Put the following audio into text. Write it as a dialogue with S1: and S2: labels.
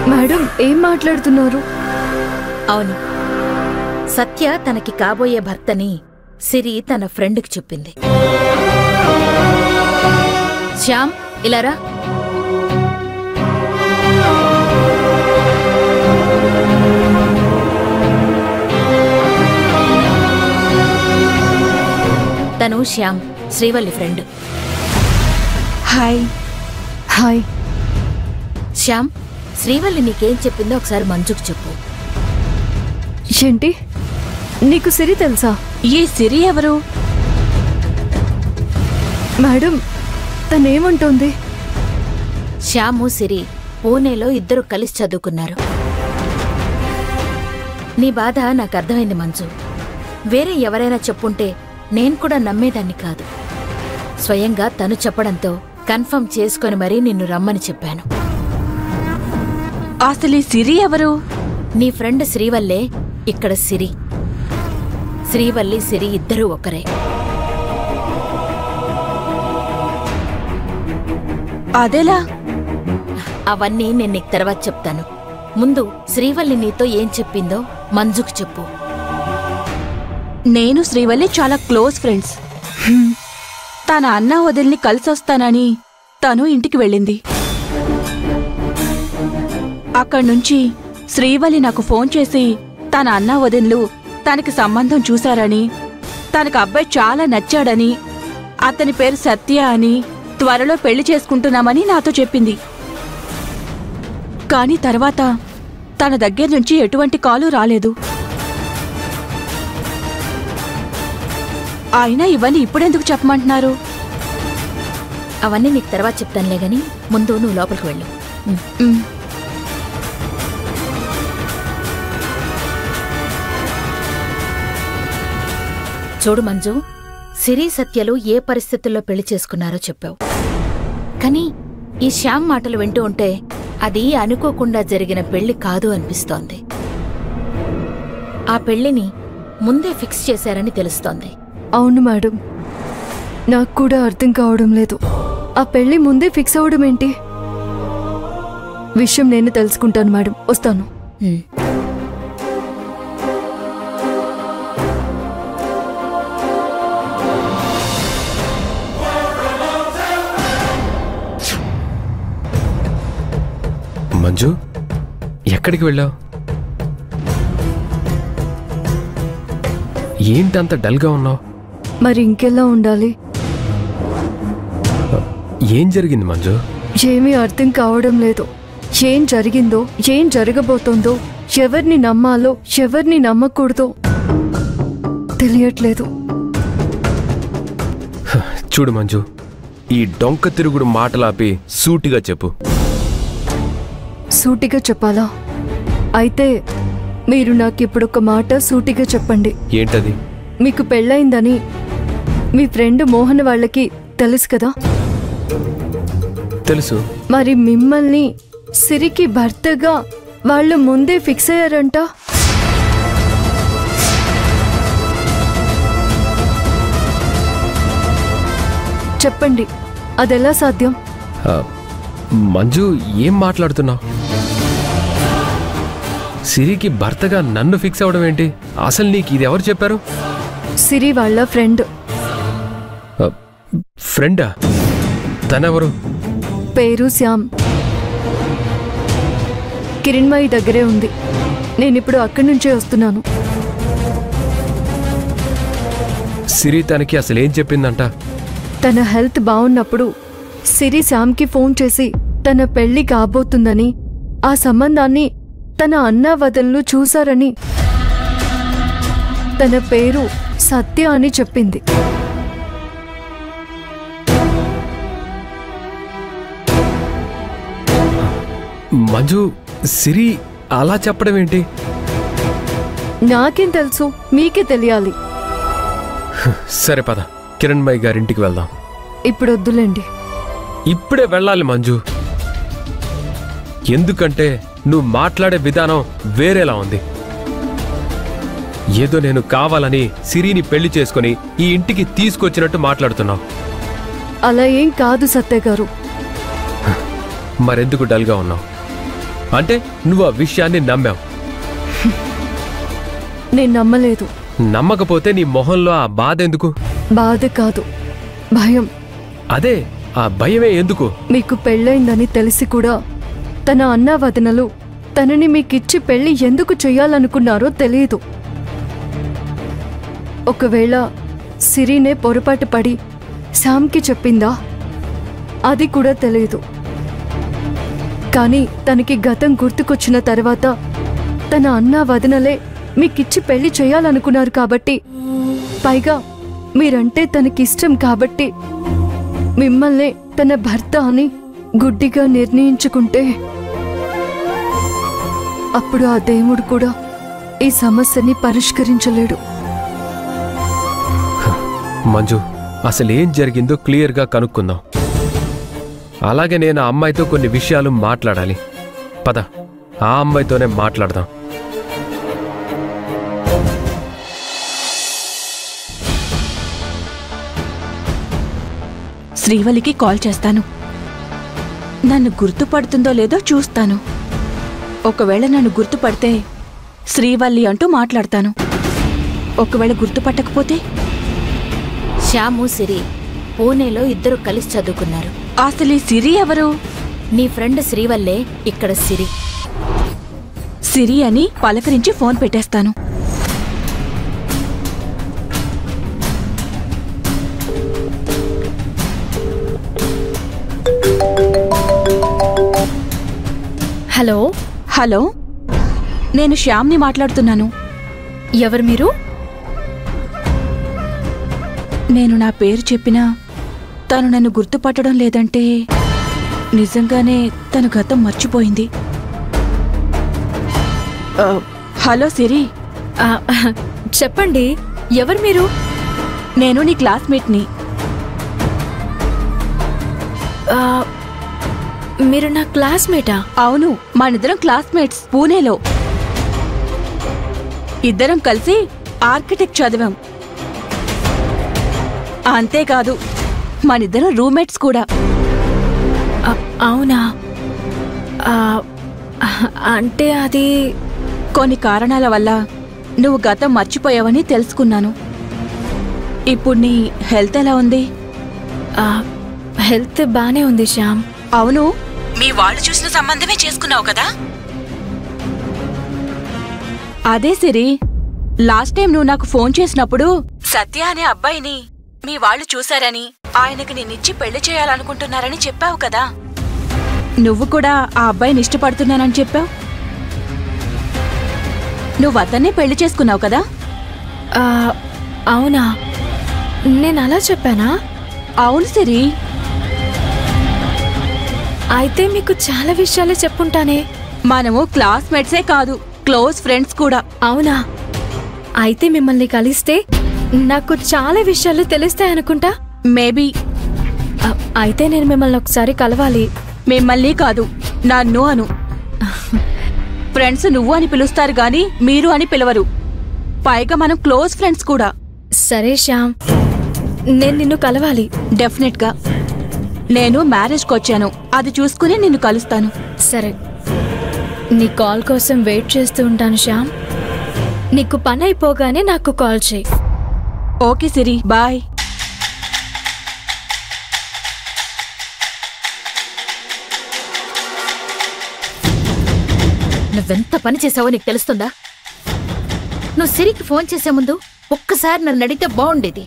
S1: Madam ఏం మాట్లాడుతున్నారు?
S2: అవును, సత్య తనకి కాబోయే భర్తని సిరి తన ఫ్రెండ్కి చెప్పింది. శ్యామ్, ఇలారా. తను Shyam, Srivalli friend.
S1: Hi. Hi.
S2: Shyam, Srivalli నీకేం చెప్పిందో ఒకసారి మంజుకు చెప్పు.
S1: ఏంటి, నీకు సిరి తెలుసా?
S3: ఈ సిరి ఎవరు?
S1: మేడం తనేమంటోంది?
S2: శ్యాము, సిరి పూణేలో ఇద్దరు కలిసి చదువుకున్నారు. నీ బాధ నాకు అర్థమైంది మంజు. వేరే ఎవరైనా చెప్పుంటే నేను కూడా నమ్మేదాన్ని కాదు. స్వయంగా తను చెప్పడంతో కన్ఫర్మ్ చేసుకొని మరీ నిన్ను రమ్మని చెప్పాను.
S3: అసలు ఈ సిరి ఎవరు?
S2: నీ ఫ్రెండ్ శ్రీవల్లే ఇక్కడ సిరి. శ్రీవల్లి, సిరి ఇద్దరూ ఒకరే.
S3: అదెలా?
S2: అవన్నీ నేను నీకు తర్వాత చెప్తాను. ముందు శ్రీవల్లి నీతో ఏం చెప్పిందో మంజుకు చెప్పు.
S3: నేను శ్రీవల్లి చాలా క్లోజ్ ఫ్రెండ్స్. తన అన్న వదిలిని కలిసొస్తానని తను ఇంటికి వెళ్ళింది. అక్కడ్నుంచి శ్రీవల్లి నాకు ఫోన్ చేసి తన అన్న వదిన్లు తనకి సంబంధం చూశారని, తనకు అబ్బాయి చాలా నచ్చాడని, అతని పేరు సత్య అని, త్వరలో పెళ్లి చేసుకుంటున్నామని నాతో చెప్పింది. కాని తర్వాత తన దగ్గర నుంచి ఎటువంటి కాలు రాలేదు. అయినా ఇవన్నీ ఇప్పుడెందుకు చెప్పమంటున్నారు?
S2: అవన్నీ నీకు తర్వాత చెప్తానులే గాని ముందు నువ్వు లోపలికి వెళ్ళు. చూడు మంజు, సిరి సత్యలు ఏ పరిస్థితుల్లో పెళ్లి చేసుకున్నారో చెప్పావు. కానీ ఈ శ్యామ్ మాటలు వింటూ ఉంటే అది అనుకోకుండా జరిగిన పెళ్లి కాదు అనిపిస్తోంది. ఆ పెళ్లిని ముందే ఫిక్స్ చేశారని తెలుస్తోంది.
S1: అవును మేడం, నాకు కూడా అర్థం కావడం లేదు. ఆ పెళ్లి ముందే ఫిక్స్ అవడం ఏంటి? విషయం నేను తెలుసుకుంటాను మేడం, వస్తాను.
S4: మంజు, ఎక్కడికి వెళ్ళావు? ఏంటంత డల్గా ఉన్నావు?
S1: మరి ఇంకెలా ఉండాలి?
S4: ఏం జరిగింది మంజు?
S1: ఏమీ అర్థం కావడం లేదు. ఏం జరిగిందో, ఏం జరగబోతోందో, ఎవరిని నమ్మాలో ఎవరిని నమ్మకూడదో తెలియట్లేదు.
S4: చూడు మంజు, ఈ డొంక తిరుగుడు మాటలాపి సూటిగా చెప్పు.
S1: సూటిగా చెప్పాలా? అయితే మీరు నాకిప్పుడొక మాట సూటిగా చెప్పండి.
S4: ఏంటది?
S1: మీకు పెళ్ళయిందని మీ ఫ్రెండ్ మోహన్ వాళ్ళకి తెలుసు కదా?
S4: తెలుసు.
S1: మరి మిమ్మల్ని సిరికి భర్తగా వాళ్ళు ముందే ఫిక్స్ అయ్యారంట. చెప్పండి, అదెలా సాధ్యం?
S4: మంజు, ఏం మాట్లాడుతున్నావు? సిరికి భర్తగా నన్ను ఫిక్స్ అవడం ఏంటి? అసలు నీకు ఇది ఎవరు చెప్పారు?
S1: సిరి వాళ్ళ ఫ్రెండ్.
S4: ఫ్రెండా? తనెవరు?
S1: పేరు శ్యామ్. కిరణ్మయి దగ్గరే ఉంది. నేనిప్పుడు అక్కడి నుంచే వస్తున్నాను.
S4: సిరి తనకి అసలేం చెప్పిందంట?
S1: తన హెల్త్ బాగున్నప్పుడు సిరి శ్యామ్కి ఫోన్ చేసి తన పెళ్లి కాబోతుందని, ఆ సంబంధాన్ని తన అన్న వదలను చూశారని, తన పేరు సత్య అని చెప్పింది.
S4: మంజు, సిరి అలా చెప్పడం ఏంటి?
S1: నాకేం తెలుసు, మీకే తెలియాలి.
S4: సరే పద, కిరణ్మయి గారింటికి వెళ్దాం.
S1: ఇప్పుడు వద్దులేండి.
S4: ఇప్పుడే వెళ్ళాలి మంజు. ఎందుకంటే నువ్వు మాట్లాడే విధానం వేరేలా ఉంది. ఏదో నేను కావాలని సిరిని పెళ్లి చేసుకుని ఈ ఇంటికి తీసుకొచ్చినట్టు మాట్లాడుతున్నావు.
S1: అలా ఏం కాదు సత్య గారు.
S4: మరెందుకు డల్గా ఉన్నావు? అంటే నువ్వు ఆ విషయాన్ని నమ్మావు.
S1: నేను నమ్మలేదు.
S4: నమ్మకపోతే నీ మొహంలో ఆ బాధ ఎందుకు?
S1: బాధ కాదు, భయం.
S4: అదే, ఆ భయమే ఎందుకు?
S1: మీకు పెళ్ళైందని తెలిసి కూడా తన అన్నా వదినలు తనని మీకిచ్చి పెళ్లి ఎందుకు చెయ్యాలనుకున్నారో తెలియదు. ఒకవేళ సిరినే పొరపాటు పడి శామ్కి చెప్పిందా? అది కూడా తెలియదు. కానీ తనకి గతం గుర్తుకొచ్చిన తర్వాత తన అన్నా వదినలే మీకిచ్చి పెళ్లి చేయాలనుకున్నారు కాబట్టి, పైగా మీరంటే తనకిష్టం కాబట్టి మిమ్మల్నే తన భర్త అని గుడ్డిగా నిర్ణయించుకుంటే అప్పుడు ఆ దేవుడు కూడా ఈ సమస్యని పరిష్కరించలేడు.
S4: మంజు, అసలేం జరిగిందో క్లియర్గా కనుక్కుందాం. అలాగే నేను ఆ అమ్మాయితో కొన్ని విషయాలు మాట్లాడాలి. పద, ఆ అమ్మాయితోనే మాట్లాడదాం.
S3: శ్రీవల్లికి కాల్ చేస్తాను. నన్ను గుర్తుపడుతుందో లేదో చూస్తాను. ఒకవేళ నన్ను గుర్తుపడితే శ్రీవల్లి అంటూ మాట్లాడతాను. ఒకవేళ గుర్తుపట్టకపోతే?
S2: శ్యాము, సిరి పూణేలో ఇద్దరు కలిసి చదువుకున్నారు.
S3: అసలు ఈ సిరి ఎవరు?
S2: నీ ఫ్రెండ్ శ్రీవల్లే ఇక్కడ సిరి.
S3: సిరి అని పలకరించి ఫోన్ పెట్టేస్తాను.
S2: హలో.
S3: హలో, నేను శ్యామ్ని మాట్లాడుతున్నాను.
S2: ఎవరు మీరు?
S3: నేను నా పేరు చెప్పినా తను నన్ను గుర్తుపట్టడం లేదంటే నిజంగానే తను గతం మర్చిపోయింది. హలో సిరి.
S2: చెప్పండి, ఎవరు మీరు?
S3: నేను నీ క్లాస్మేట్ని.
S2: మీరు నా క్లాస్మేటా?
S3: అవును, మనిద్దరం క్లాస్మేట్స్, పూణేలో. ఇద్దరం కలిసి ఆర్కిటెక్ట్ చదివాం. అంతేకాదు, మనిద్దరం రూమ్మేట్స్ కూడా.
S2: అవునా? అంటే అది
S3: కొన్ని కారణాల వల్ల నువ్వు గతం మర్చిపోయావని తెలుసుకున్నాను. ఇప్పుడు నీ హెల్త్ ఎలా ఉంది?
S2: హెల్త్ బానే ఉంది శ్యామ్.
S3: అవును, మీ వాళ్ళు చూసిన సంబంధమే చేసుకున్నావు కదా? అదే సిరి, లాస్ట్ టైం నువ్వు నాకు ఫోన్ చేసినప్పుడు సత్య అనే అబ్బాయిని మీ వాళ్ళు చూశారని, ఆయనకి నిన్నిచ్చి పెళ్లి చేయాలనుకుంటున్నారని చెప్పావు కదా. నువ్వు కూడా ఆ అబ్బాయిని ఇష్టపడుతున్నానని చెప్పావు. నువ్వు అతన్నే పెళ్లి చేసుకున్నావు కదా?
S2: అవునా? నేను అలా చెప్పానా?
S3: అవును సిరి.
S2: అయితే మీకు చాలా విషయాలే చెప్పుంటానే.
S3: మనము క్లాస్మేట్సే కాదు, క్లోజ్ ఫ్రెండ్స్ కూడా.
S2: అవునా? అయితే మిమ్మల్ని కలిస్తే నాకు చాలా విషయాలు తెలుస్తాయనుకుంటా.
S3: మేబీ.
S2: అయితే నేను మిమ్మల్ని ఒకసారి కలవాలి.
S3: మిమ్మల్ని కాదు, నన్ను అను. ఫ్రెండ్స్ నువ్వు అని పిలుస్తారు గాని మీరు అని పిలవరు. పైగా మనం క్లోజ్ ఫ్రెండ్స్ కూడా.
S2: సరే శ్యామ్, నేను నిన్ను కలవాలి.
S3: డెఫినెట్గా. నేను మ్యారేజ్కి వచ్చాను, అది చూసుకుని నిన్ను కలుస్తాను.
S2: సరే, నీ కాల్ కోసం వెయిట్ చేస్తూ ఉంటాను శ్యామ్. నీకు పని అయిపోగానే నాకు కాల్ చేయి.
S3: ఓకే సిరి, బాయ్.
S2: నువ్వెంత పని చేసావో నీకు తెలుస్తుందా? నువ్వు సిరికి ఫోన్ చేసే ముందు ఒక్కసారి నన్ను అడిగితే బాగుండేది.